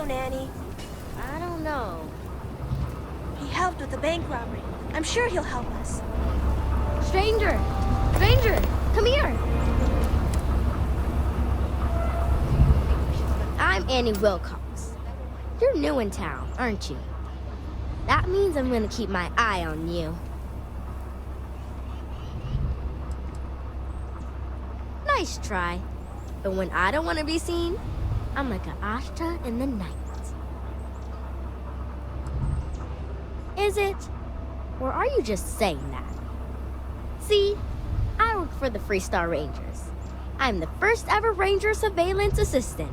know, Nanny? I don't know. He helped with the bank robbery. I'm sure he'll help us. Stranger! Stranger! Come here! I'm Annie Wilcox. You're new in town, aren't you? That means I'm gonna keep my eye on you. Nice try. But when I don't want to be seen, I'm like an ashtra in the night. Is it? Or are you just saying that? See, I work for the Freestar Rangers. I'm the first ever Ranger Surveillance Assistant.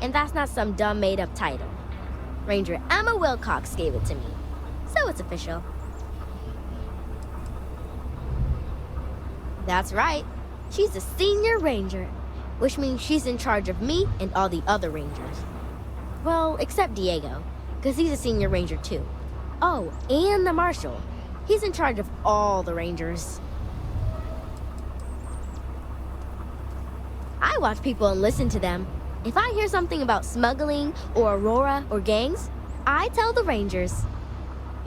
And that's not some dumb made-up title. Ranger Emma Wilcox gave it to me, so it's official. That's right. She's a senior ranger, which means she's in charge of me and all the other rangers. Well, except Diego, because he's a senior ranger too. Oh, and the marshal. He's in charge of all the rangers. I watch people and listen to them. If I hear something about smuggling or Aurora or gangs, I tell the rangers.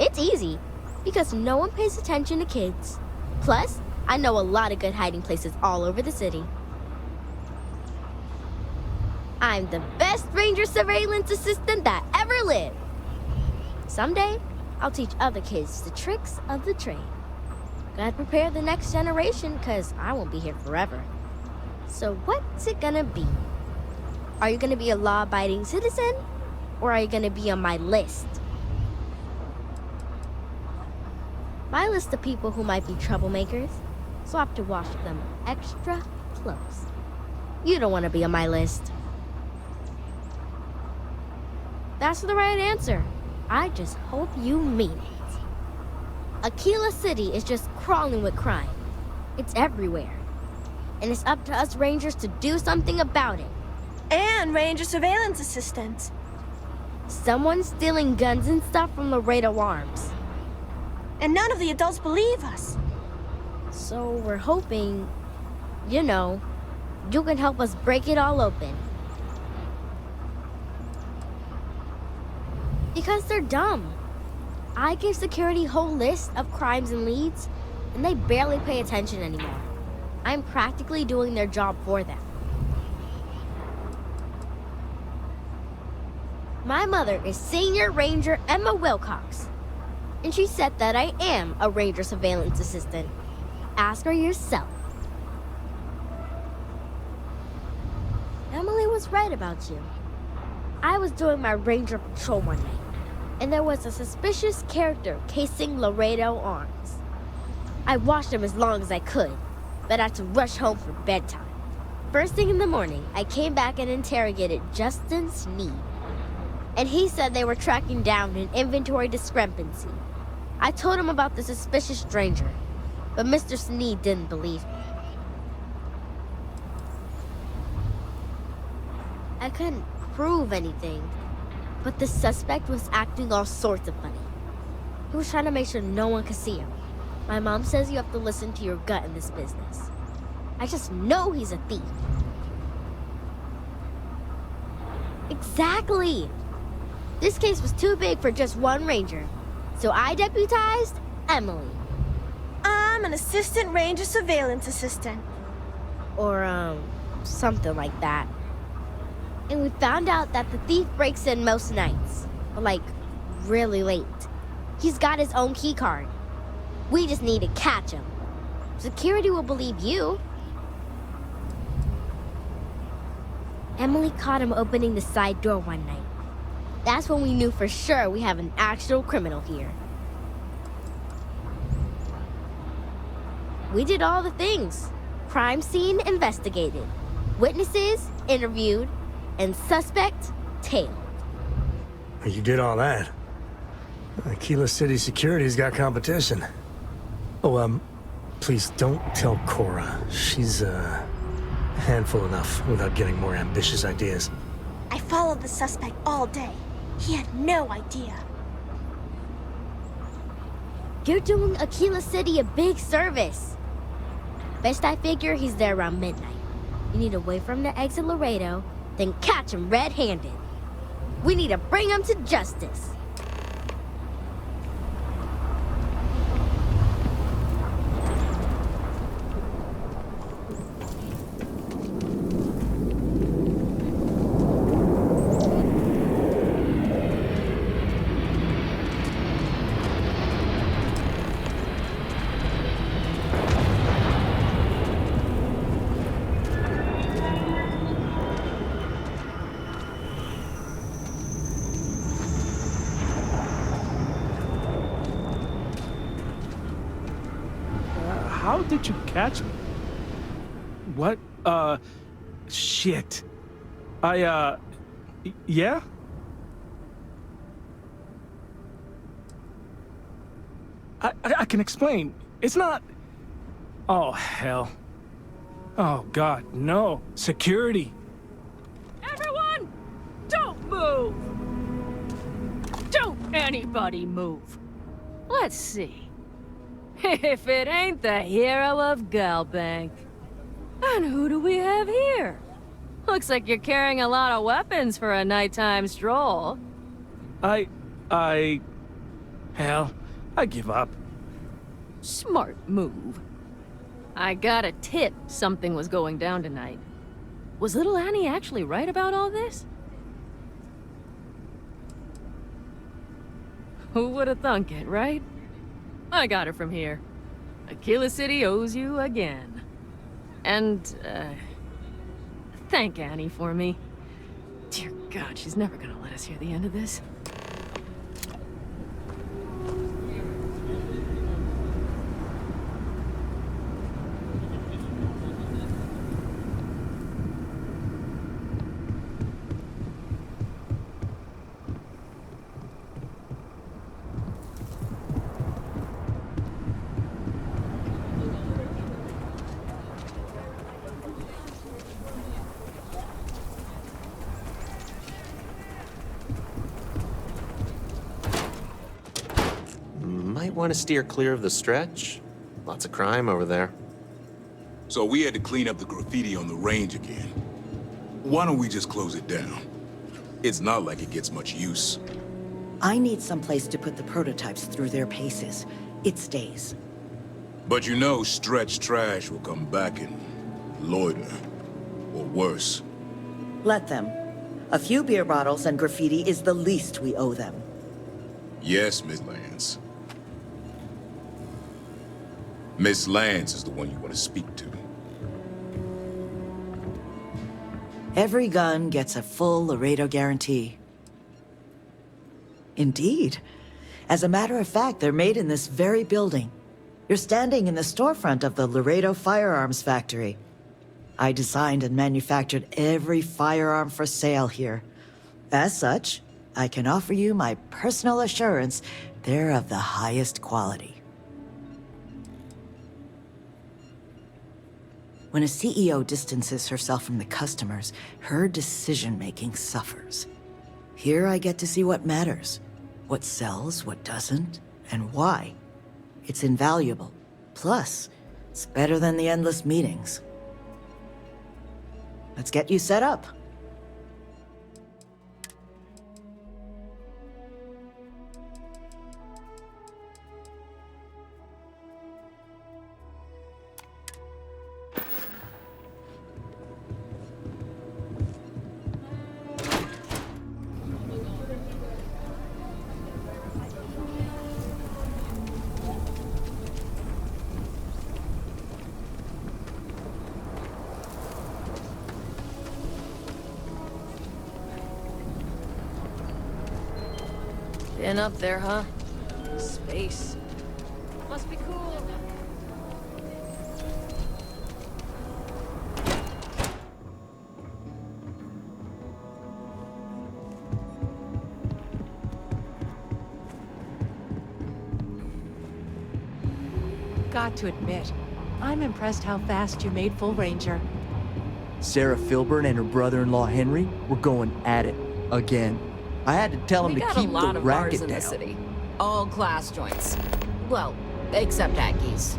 It's easy, because no one pays attention to kids. Plus, I know a lot of good hiding places all over the city. I'm the best Ranger Surveillance Assistant that ever lived. Someday, I'll teach other kids the tricks of the trade. Gotta prepare the next generation, because I won't be here forever. So what's it gonna be? Are you gonna be a law-abiding citizen? Or are you gonna be on my list? My list of people who might be troublemakers, so I have to watch them extra close. You don't want to be on my list. That's the right answer. I just hope you mean it. Akila City is just crawling with crime. It's everywhere. And it's up to us Rangers to do something about it. And Ranger Surveillance Assistants. Someone's stealing guns and stuff from Laredo Firearms. And none of the adults believe us. So we're hoping, you know, you can help us break it all open. Because they're dumb. I give security a whole list of crimes and leads, and they barely pay attention anymore. I'm practically doing their job for them. My mother is Senior Ranger Emma Wilcox, and she said that I am a Ranger Surveillance Assistant. Ask her yourself. Emily was right about you. I was doing my ranger patrol one night, and there was a suspicious character casing Laredo Arms. I watched him as long as I could, but I had to rush home for bedtime. First thing in the morning, I came back and interrogated Justin Sneed, and he said they were tracking down an inventory discrepancy. I told him about the suspicious stranger, but Mr. Sneed didn't believe me. I couldn't prove anything, but the suspect was acting all sorts of funny. He was trying to make sure no one could see him. My mom says you have to listen to your gut in this business. I just know he's a thief. Exactly! This case was too big for just one ranger, so I deputized Emily. I'm an Assistant Ranger Surveillance Assistant. Or, something like that. And we found out that the thief breaks in most nights, but like, really late. He's got his own key card. We just need to catch him. Security will believe you. Emily caught him opening the side door one night. That's when we knew for sure we have an actual criminal here. We did all the things. Crime scene investigated, witnesses interviewed, and suspect tailed. You did all that. Akila City Security's got competition. Oh, please don't tell Cora. She's, handful enough without getting more ambitious ideas. I followed the suspect all day. He had no idea. You're doing Akila City a big service. Best I figure he's there around midnight. You need to wait for him to exit Laredo, then catch him red-handed. We need to bring him to justice. How did you catch me? What? Shit. Yeah? I can explain. It's not... Oh, hell. Oh, God, no. Security. Everyone, don't move! Don't anybody move. Let's see. If it ain't the hero of Galbank. And who do we have here? Looks like you're carrying a lot of weapons for a nighttime stroll. Hell, I give up. Smart move. I got a tip something was going down tonight. Was little Annie actually right about all this? Who would have thunk it, right? I got her from here. Akila City owes you again. And, thank Annie for me. Dear God, she's never gonna let us hear the end of this. Might want to steer clear of the stretch. Lots of crime over there. So we had to clean up the graffiti on the range again. Why don't we just close it down? It's not like it gets much use. I need someplace to put the prototypes through their paces. It stays. But you know Stretch Trash will come back and loiter. Or worse. Let them. A few beer bottles and graffiti is the least we owe them. Yes, Miss Lance. Miss Lance is the one you want to speak to. Every gun gets a full Laredo guarantee. Indeed. As a matter of fact, they're made in this very building. You're standing in the storefront of the Laredo Firearms factory. I designed and manufactured every firearm for sale here. As such, I can offer you my personal assurance they're of the highest quality. When a CEO distances herself from the customers, her decision-making suffers. Here I get to see what matters, what sells, what doesn't, and why. It's invaluable. Plus, it's better than the endless meetings. Let's get you set up. Been up there, huh? Space. Must be cool. Got to admit, I'm impressed how fast you made Full Ranger. Sarah Filburn and her brother-in-law Henry were going at it again. I had to tell him to keep the racket down. In the city. All class joints. Well, except Aggies.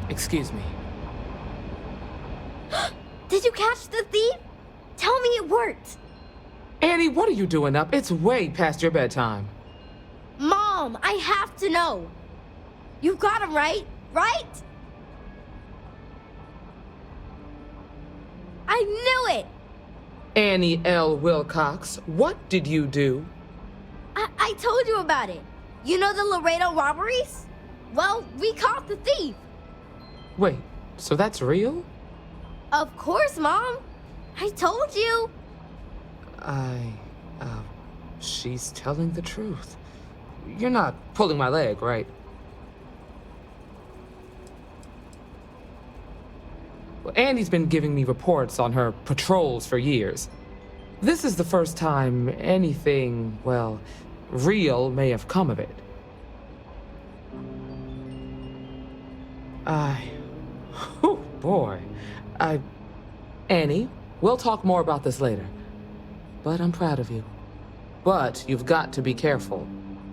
Excuse me. Did you catch the thief? Tell me it worked. Annie, what are you doing up? It's way past your bedtime. Mom, I have to know. You got him right? Right? I knew it! Annie L. Wilcox, what did you do? I told you about it. You know the Laredo robberies? Well, we caught the thief. Wait, so that's real? Of course, Mom. I told you. She's telling the truth. You're not pulling my leg, right? Well, Annie's been giving me reports on her patrols for years. This is the first time anything, well, real may have come of it. Oh boy. Annie, we'll talk more about this later. But I'm proud of you. But you've got to be careful.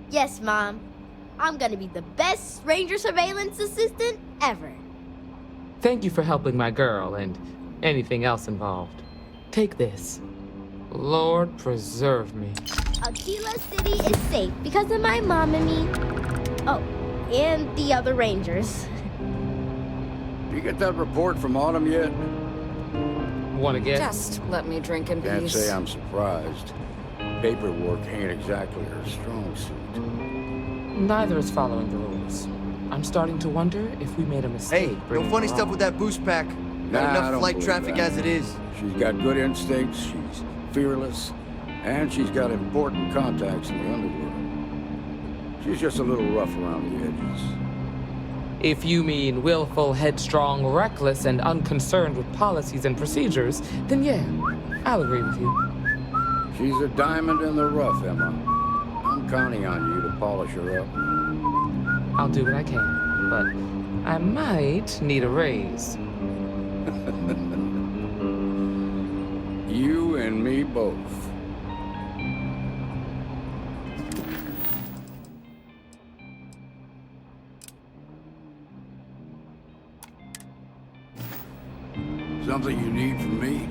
Yes, Mom. I'm gonna be the best ranger surveillance assistant ever. Thank you for helping my girl and anything else involved. Take this. Lord preserve me. Akila City is safe because of my mom and me. Oh, and the other rangers. You get that report from Autumn yet? Want to get? Just let me drink in Can't peace. say I'm surprised. Paperwork ain't exactly her strong suit. Neither is following the rules. I'm starting to wonder if we made a mistake. Hey, no funny stuff with that boost pack. Got I enough don't flight believe traffic that. as it is. She's got good instincts, she's fearless, and she's got important contacts in the underworld. She's just a little rough around the edges. If you mean willful, headstrong, reckless, and unconcerned with policies and procedures, then yeah, I'll agree with you. She's a diamond in the rough, Emma. I'm counting on you to polish her up. I'll do what I can, but I might need a raise. You and me both. Something you need from me?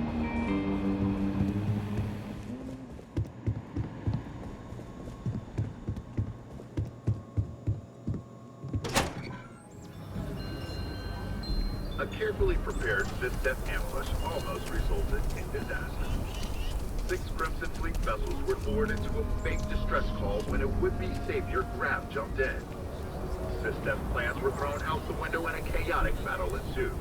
A carefully prepared fifth-step ambush almost resulted in disaster. 6 Crimson Fleet vessels were lured into a fake distress call when a would-be savior Graf jumped in. Fifth-step plans were thrown out the window and a chaotic battle ensued.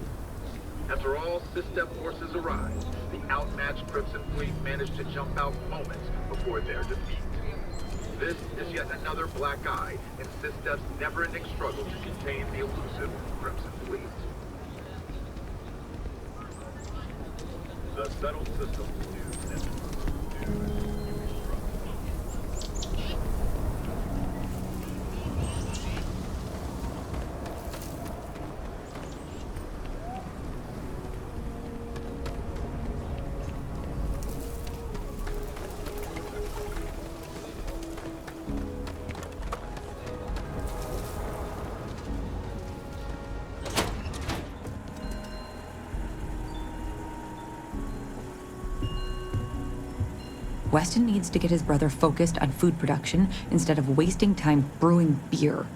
After all Fifth-step forces arrived, the outmatched Crimson Fleet managed to jump out moments before their defeat. This is yet another black eye in Fifth-step's never-ending struggle to contain the elusive Crimson Fleet. The settled system is Weston needs to get his brother focused on food production instead of wasting time brewing beer.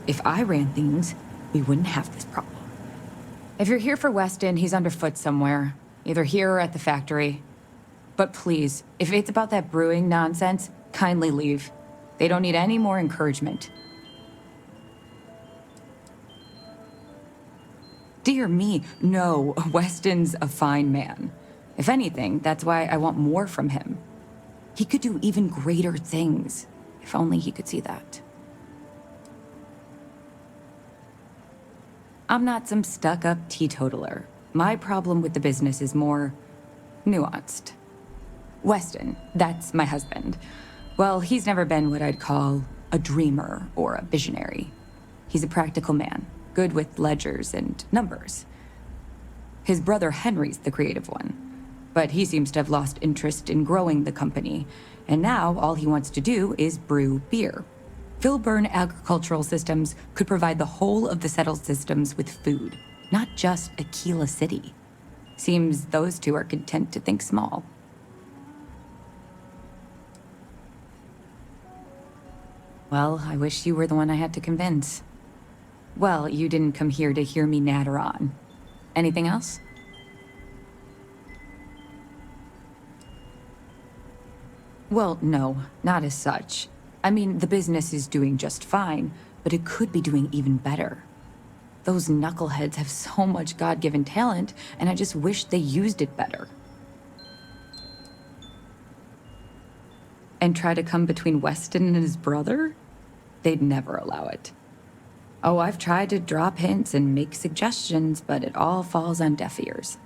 If I ran things, we wouldn't have this problem. If you're here for Weston, he's underfoot somewhere. Either here or at the factory. But please, if it's about that brewing nonsense, kindly leave. They don't need any more encouragement. Dear me, no, Weston's a fine man. If anything, that's why I want more from him. He could do even greater things, if only he could see that. I'm not some stuck-up teetotaler. My problem with the business is more nuanced. Weston, that's my husband. Well, he's never been what I'd call a dreamer or a visionary. He's a practical man, good with ledgers and numbers. His brother Henry's the creative one. But he seems to have lost interest in growing the company, and now all he wants to do is brew beer. Filburn agricultural systems could provide the whole of the settled systems with food, not just Akila City. Seems those two are content to think small. Well, I wish you were the one I had to convince. Well, you didn't come here to hear me natter on. Anything else? Well, no, not as such. I mean, the business is doing just fine, but it could be doing even better. Those knuckleheads have so much God-given talent, and I just wish they used it better. And try to come between Weston and his brother? They'd never allow it. Oh, I've tried to drop hints and make suggestions, but it all falls on deaf ears.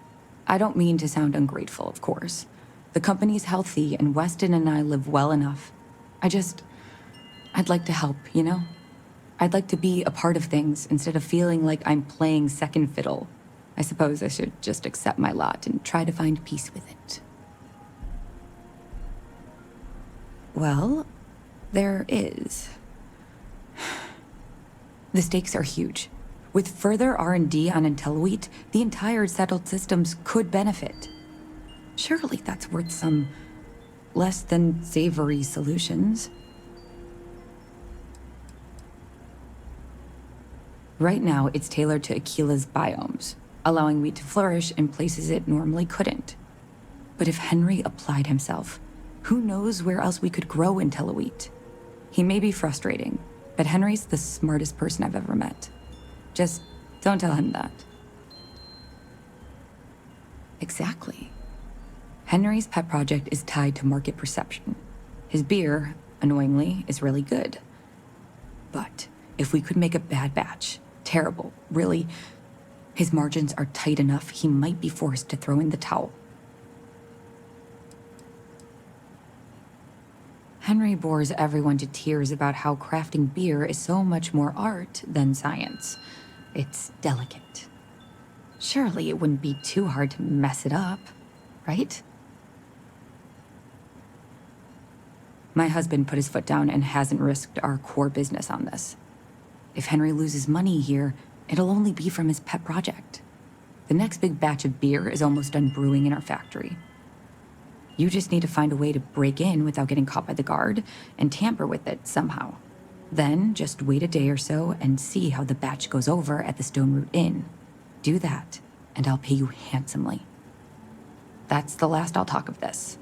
I don't mean to sound ungrateful, of course. The company's healthy, and Weston and I live well enough. I'd like to help, you know? I'd like to be a part of things instead of feeling like I'm playing second fiddle. I suppose I should just accept my lot and try to find peace with it. Well, there is. The stakes are huge. With further R&D on IntelliWheat, the entire settled systems could benefit. Surely that's worth some less than savory solutions. Right now, it's tailored to Akila's biomes, allowing wheat to flourish in places it normally couldn't. But if Henry applied himself, who knows where else we could grow IntelliWheat? He may be frustrating, but Henry's the smartest person I've ever met. Just don't tell him that. Exactly. Henry's pet project is tied to market perception. His beer, annoyingly, is really good. But if we could make a bad batch, terrible, really, his margins are tight enough he might be forced to throw in the towel. Henry bores everyone to tears about how crafting beer is so much more art than science. It's delicate. Surely it wouldn't be too hard to mess it up, right? My husband put his foot down and hasn't risked our core business on this. If Henry loses money here, it'll only be from his pet project. The next big batch of beer is almost done brewing in our factory. You just need to find a way to break in without getting caught by the guard and tamper with it somehow. Then just wait a day or so and see how the batch goes over at the Stoneroot Inn. Do that, and I'll pay you handsomely. That's the last I'll talk of this.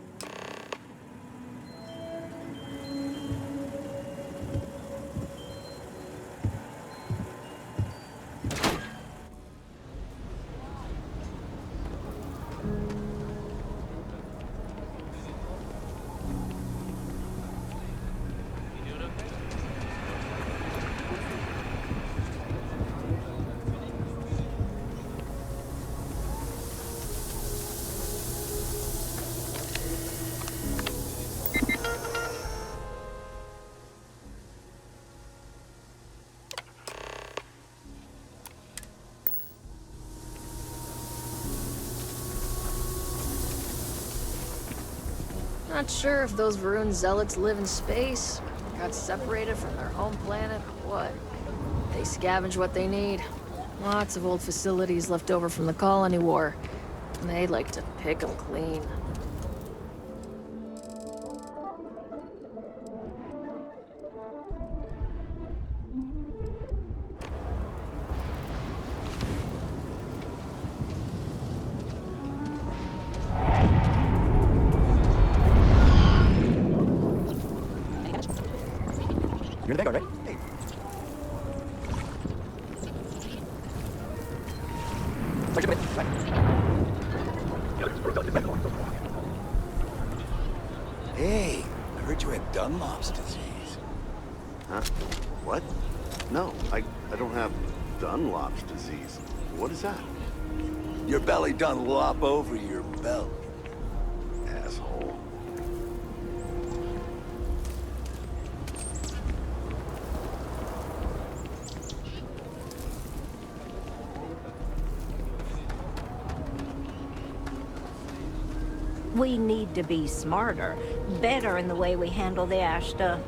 Not sure if those Varun zealots live in space, got separated from their home planet, or what. They scavenge what they need. Lots of old facilities left over from the Colony War, and they like to pick them clean. You're the vanguard, right? Hey. Hey, I heard you had Dunlop's disease. Huh? What? No, I don't have Dunlop's disease. What is that? Your belly done lop over your belt. Asshole. We need to be smarter, better in the way we handle the Ashta.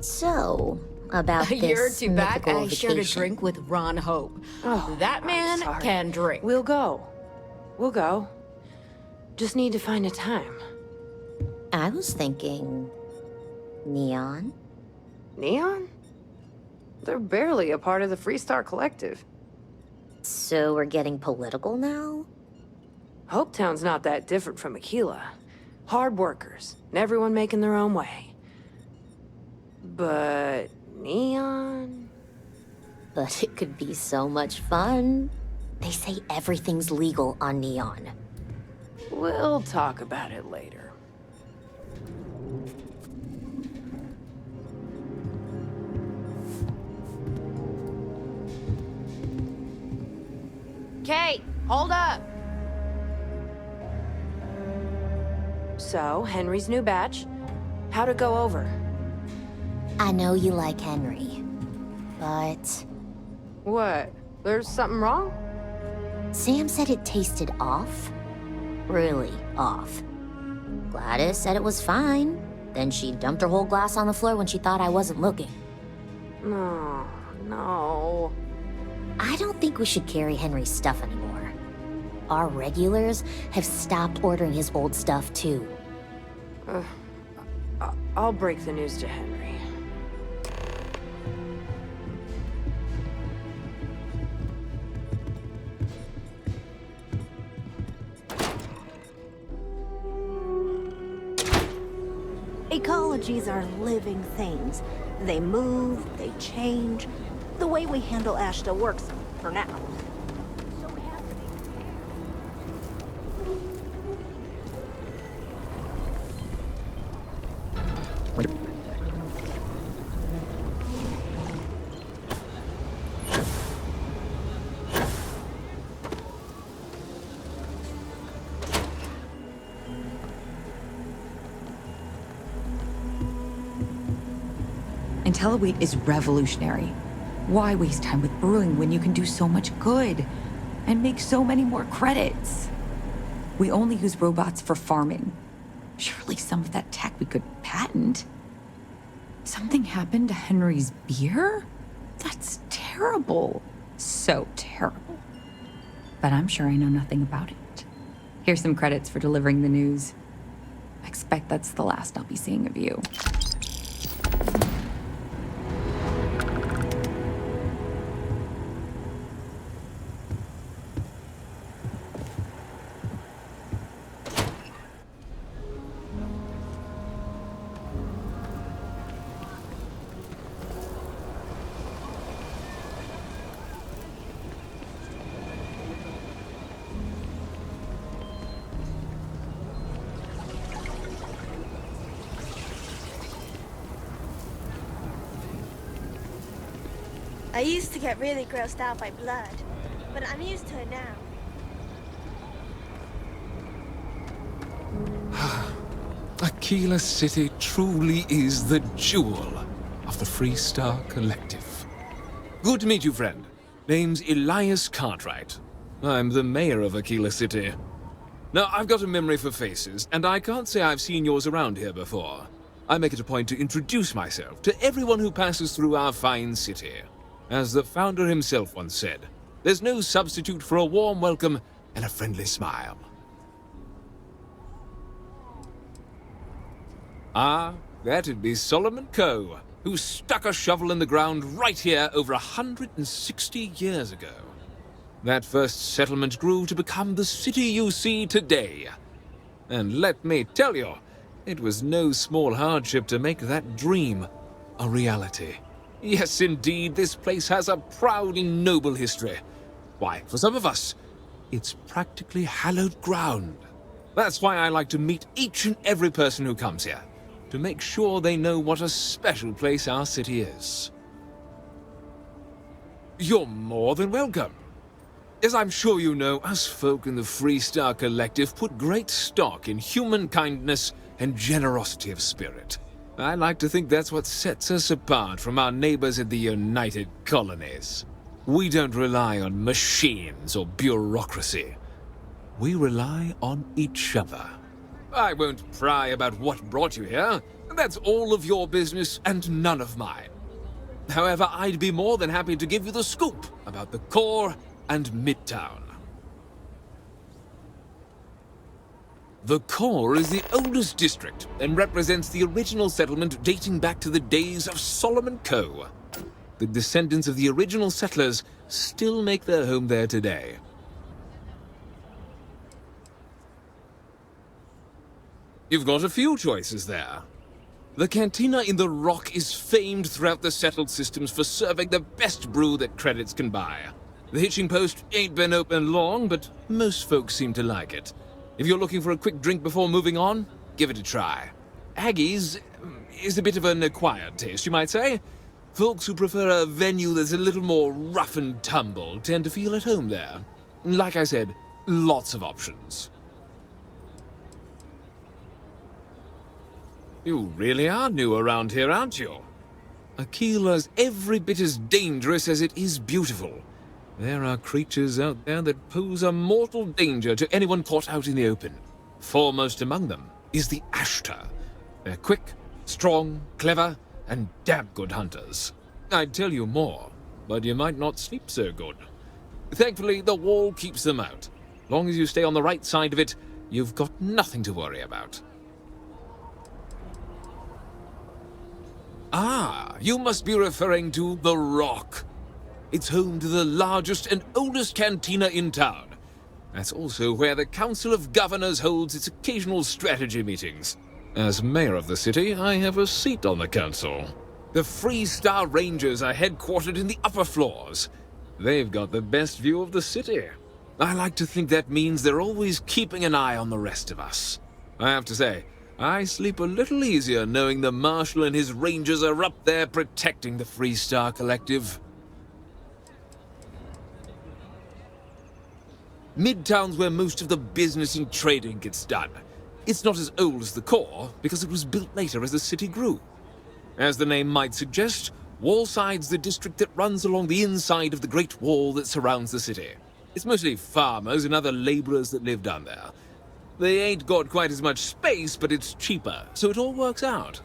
So, about this You're too bad mythical I shared a vacation. drink with Ron Hope. Oh, that man sorry. can drink. We'll go. We'll go. Just need to find a time. I was thinking... Neon? Neon? They're barely a part of the Freestar Collective. So we're getting political now? Hopetown's not that different from Akila. Hard workers, and everyone making their own way. But... Neon? But it could be so much fun. They say everything's legal on Neon. We'll talk about it later. Kate, hold up. So, Henry's new batch. How'd it go over? I know you like Henry, but... What? There's something wrong? Sam said it tasted off. Really off. Gladys said it was fine. Then she dumped her whole glass on the floor when she thought I wasn't looking. No, no. I don't think we should carry Henry's stuff anymore. Our regulars have stopped ordering his old stuff too. I'll break the news to Henry. Ecologies are living things. They move, they change. The way we handle Ashta works for now. IntelliWeight is revolutionary. Why waste time with brewing when you can do so much good and make so many more credits? We only use robots for farming. Surely some of that tech we could patent. Something happened to Henry's beer? That's terrible. So terrible. But I'm sure I know nothing about it. Here's some credits for delivering the news. I expect that's the last I'll be seeing of you. I used to get really grossed out by blood, but I'm used to it now. Akila City truly is the jewel of the Freestar Collective. Good to meet you, friend. Name's Elias Cartwright. I'm the mayor of Akila City. Now, I've got a memory for faces, and I can't say I've seen yours around here before. I make it a point to introduce myself to everyone who passes through our fine city. As the founder himself once said, there's no substitute for a warm welcome and a friendly smile. Ah, that'd be Solomon Coe, who stuck a shovel in the ground right here over 160 years ago. That first settlement grew to become the city you see today. And let me tell you, it was no small hardship to make that dream a reality. Yes, indeed, this place has a proud and noble history. Why, for some of us, it's practically hallowed ground. That's why I like to meet each and every person who comes here, to make sure they know what a special place our city is. You're more than welcome. As I'm sure you know, us folk in the Freestar Collective put great stock in human kindness and generosity of spirit. I like to think that's what sets us apart from our neighbors in the United Colonies. We don't rely on machines or bureaucracy. We rely on each other. I won't pry about what brought you here. That's all of your business and none of mine. However, I'd be more than happy to give you the scoop about the core and Midtown. The core is the oldest district and represents the original settlement dating back to the days of Solomon Coe. The descendants of the original settlers still make their home there today. You've got a few choices there. The cantina in the Rock is famed throughout the settled systems for serving the best brew that credits can buy. The hitching post ain't been open long, but most folks seem to like it. If you're looking for a quick drink before moving on, give it a try. Aggie's is a bit of an acquired taste, you might say. Folks who prefer a venue that's a little more rough and tumble tend to feel at home there. Like I said, lots of options. You really are new around here, aren't you? Akila's every bit as dangerous as it is beautiful. There are creatures out there that pose a mortal danger to anyone caught out in the open. Foremost among them is the Ashtar. They're quick, strong, clever, and damn good hunters. I'd tell you more, but you might not sleep so good. Thankfully, the wall keeps them out. Long as you stay on the right side of it, you've got nothing to worry about. Ah, you must be referring to the Rock. It's home to the largest and oldest cantina in town. That's also where the Council of Governors holds its occasional strategy meetings. As mayor of the city, I have a seat on the council. The Freestar Rangers are headquartered in the upper floors. They've got the best view of the city. I like to think that means they're always keeping an eye on the rest of us. I have to say, I sleep a little easier knowing the Marshal and his Rangers are up there protecting the Freestar Collective. Midtown's where most of the business and trading gets done. It's not as old as the core, because it was built later as the city grew. As the name might suggest, Wallside's the district that runs along the inside of the Great Wall that surrounds the city. It's mostly farmers and other laborers that live down there. They ain't got quite as much space, but it's cheaper, so it all works out.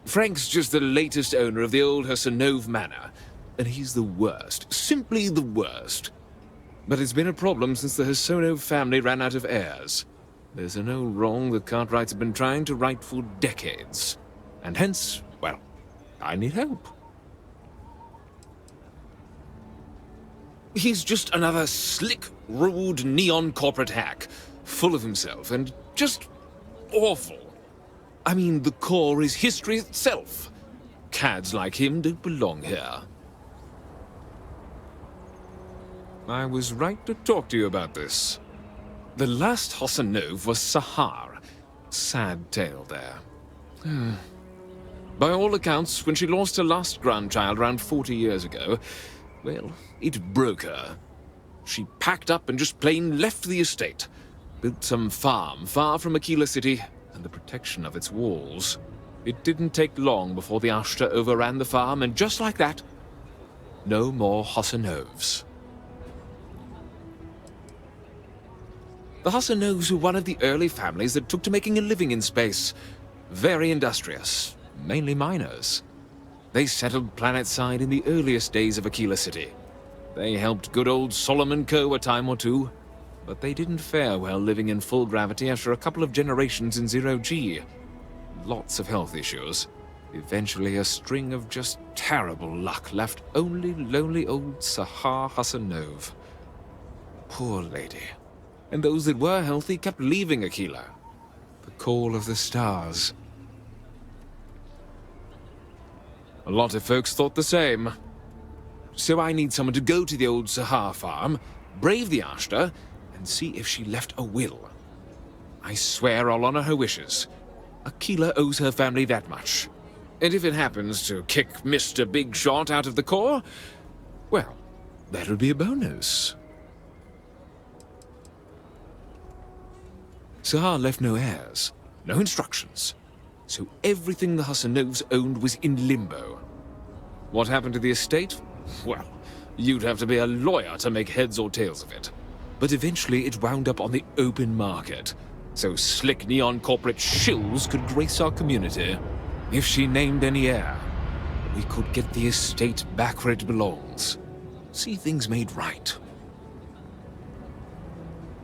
Frank's just the latest owner of the old Hasanov Manor, and he's the worst, simply the worst. But it's been a problem since the Hasanov family ran out of heirs. There's an old wrong the Cartwrights have been trying to right for decades. And hence, well, I need help. He's just another slick, rude, neon corporate hack, full of himself and just awful. I mean, the core is history itself. Cads like him don't belong here. I was right to talk to you about this. The last Hasanov was Sahar. Sad tale there. By all accounts, when she lost her last grandchild around 40 years ago, well, it broke her. She packed up and just plain left the estate. Built some farm far from Akila City and the protection of its walls. It didn't take long before the Ashtar overran the farm, and just like that, no more Hasanovs. The Hasanovs were one of the early families that took to making a living in space. Very industrious, mainly miners. They settled planetside in the earliest days of Akila City. They helped good old Solomon Coe a time or two, but they didn't fare well living in full gravity after a couple of generations in zero-G. Lots of health issues. Eventually a string of just terrible luck left only lonely old Sahar Hasanov. Poor lady. And those that were healthy kept leaving Akila. The call of the stars. A lot of folks thought the same. So I need someone to go to the old Sahar farm, brave the Ashtar, and see if she left a will. I swear I'll honor her wishes. Akila owes her family that much. And if it happens to kick Mr. Big Shot out of the core, well, that'll be a bonus. Sahar left no heirs, no instructions, so everything the Hasanovs owned was in limbo. What happened to the estate? Well, you'd have to be a lawyer to make heads or tails of it. but eventually it wound up on the open market, so slick neon corporate shills could grace our community. If she named any heir, we could get the estate back where it belongs. See things made right.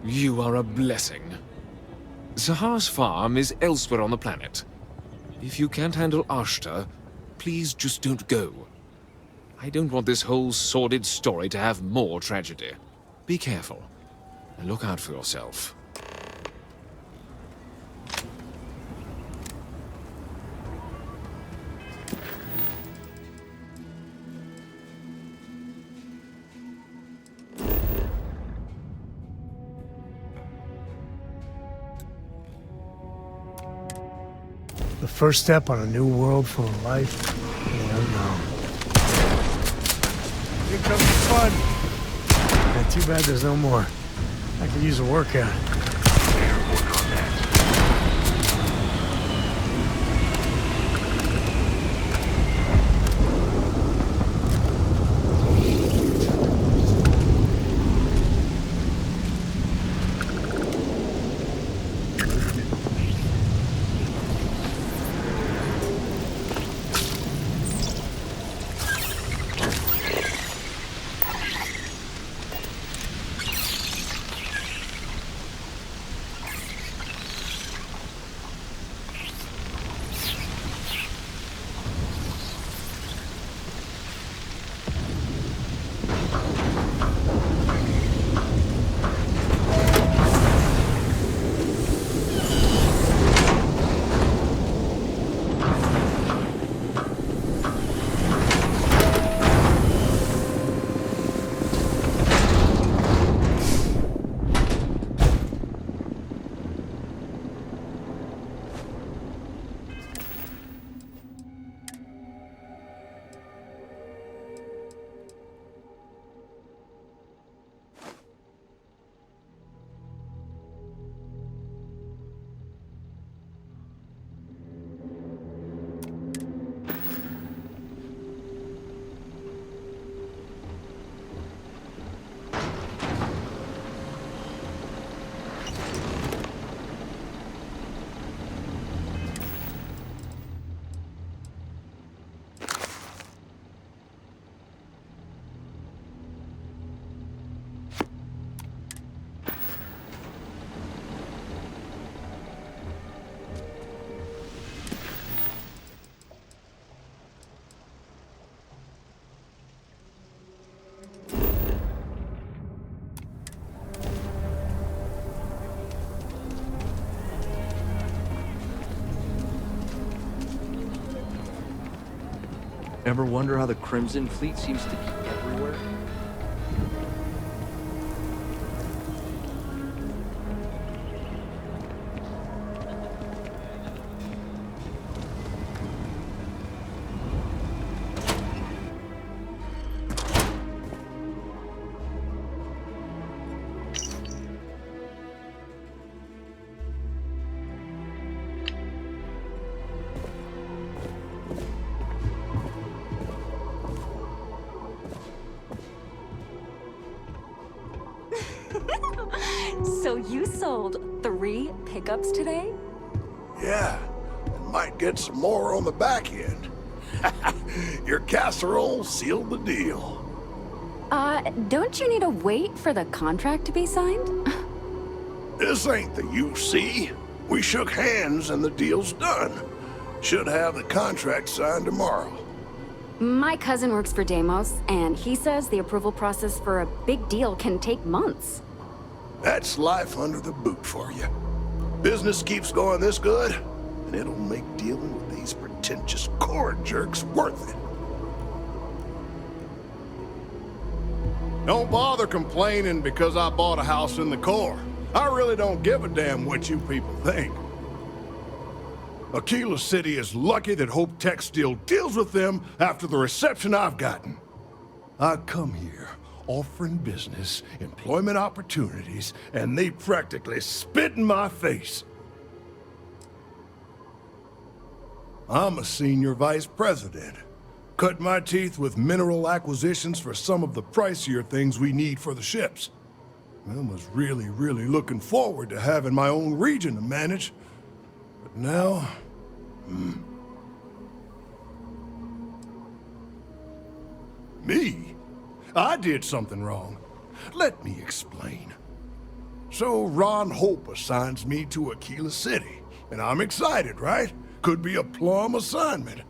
You are a blessing. Sahar's farm is elsewhere on the planet. If you can't handle Ashta, please just don't go. I don't want this whole sordid story to have more tragedy. Be careful, and look out for yourself. The first step on a new world full of life and the unknown. Here comes the fun. Man, too bad there's no more. I could use a workout. Ever wonder how the Crimson Fleet seems to be everywhere? So you sold 3 pickups today? Yeah, and might get some more on the back end. Your casserole sealed the deal. Don't you need to wait for the contract to be signed? This ain't the UC. We shook hands and the deal's done. Should have the contract signed tomorrow. My cousin works for Deimos, and he says the approval process for a big deal can take months. That's life under the boot for you. Business keeps going this good, and it'll make dealing with these pretentious core jerks worth it. Don't bother complaining because I bought a house in the core. I really don't give a damn what you people think. Akila City is lucky that Hope Tech still deals with them after the reception I've gotten. I come here offering business, employment opportunities, and they practically spit in my face. I'm a senior vice president. Cut my teeth with mineral acquisitions for some of the pricier things we need for the ships. I was really looking forward to having my own region to manage. But now... Me? I did something wrong. Let me explain. So Ron Hope assigns me to Akila City, and I'm excited, right? Could be a plum assignment.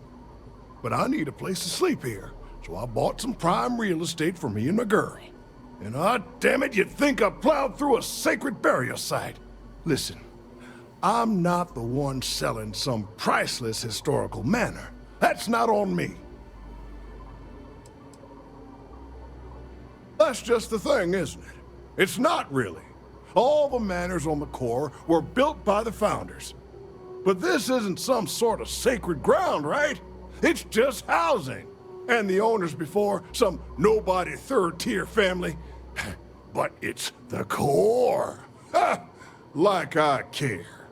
But I need a place to sleep here, so I bought some prime real estate for me and my girl. And damn it, you'd think I plowed through a sacred burial site. Listen, I'm not the one selling some priceless historical manor. That's not on me. That's just the thing, isn't it? It's not really. All the manors on the core were built by the founders. But this isn't some sort of sacred ground, right? It's just housing. And the owners before, some nobody third-tier family. But it's the core. Ha! Like I care.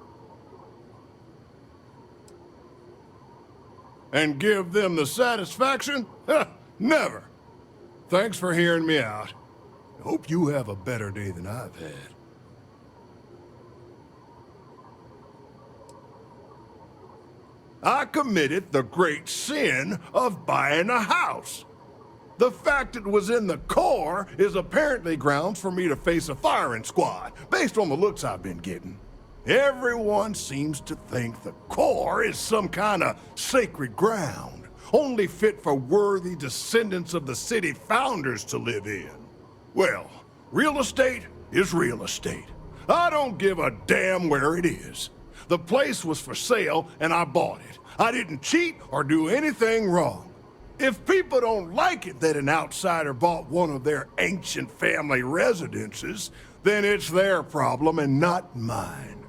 And give them the satisfaction? Ha! Never. Thanks for hearing me out. Hope you have a better day than I've had. I committed the great sin of buying a house. The fact it was in the core is apparently grounds for me to face a firing squad, based on the looks I've been getting. Everyone seems to think the core is some kind of sacred ground, only fit for worthy descendants of the city founders to live in. Well, real estate is real estate. I don't give a damn where it is. The place was for sale, and I bought it. I didn't cheat or do anything wrong. If people don't like it that an outsider bought one of their ancient family residences, then it's their problem and not mine.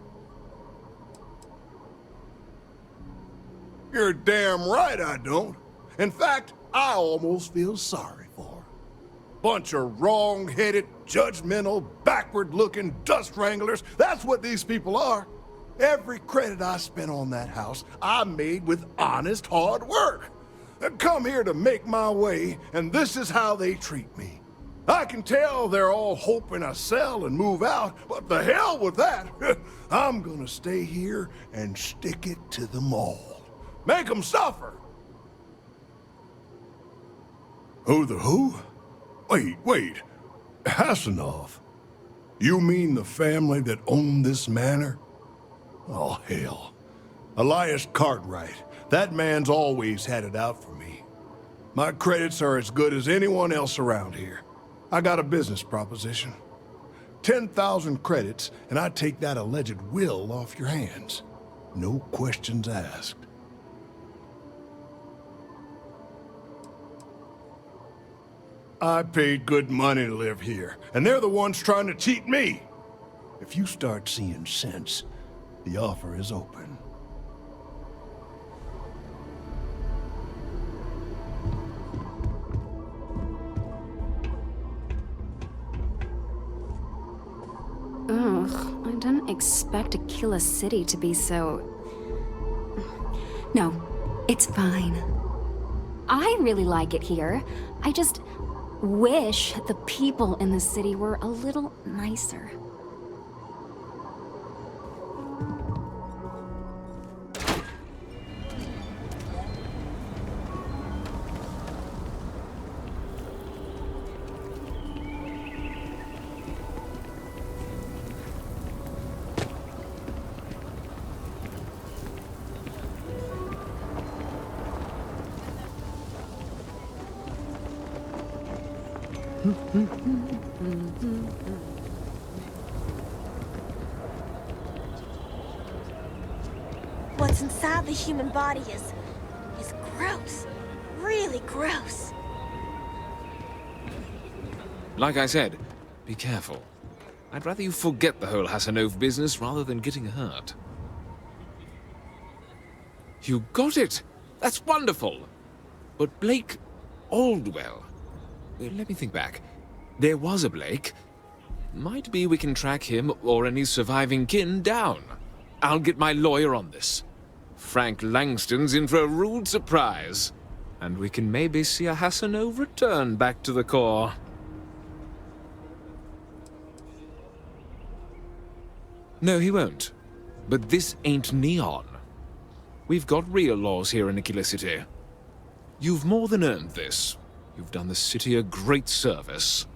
You're damn right I don't. In fact, I almost feel sorry for her. Bunch of wrong-headed, judgmental, backward-looking dust wranglers. That's what these people are. Every credit I spent on that house, I made with honest, hard work. I come here to make my way, and this is how they treat me. I can tell they're all hoping I sell and move out, but the hell with that. I'm gonna stay here and stick it to them all. Make them suffer. Who the who? Wait. Hasanov. You mean the family that owned this manor? Oh, hell. Elias Cartwright. That man's always had it out for me. My credits are as good as anyone else around here. I got a business proposition. 10,000 credits, and I take that alleged will off your hands. No questions asked. I paid good money to live here, and they're the ones trying to cheat me. If you start seeing sense, the offer is open. Ugh, I didn't expect Akila City to be so... No, it's fine. I really like it here. I just wish the people in the city were a little nicer. What's inside the human body is gross. Really gross. Like I said, be careful. I'd rather you forget the whole Hasanov business rather than getting hurt. You got it! That's wonderful! But Blake Aldwell... Let me think back. There was a Blake. Might be we can track him or any surviving kin down. I'll get my lawyer on this. Frank Langston's in for a rude surprise. And we can maybe see a Hasanov return back to the core. No, he won't. But this ain't neon. We've got real laws here in Akila City. You've more than earned this. You've done the city a great service.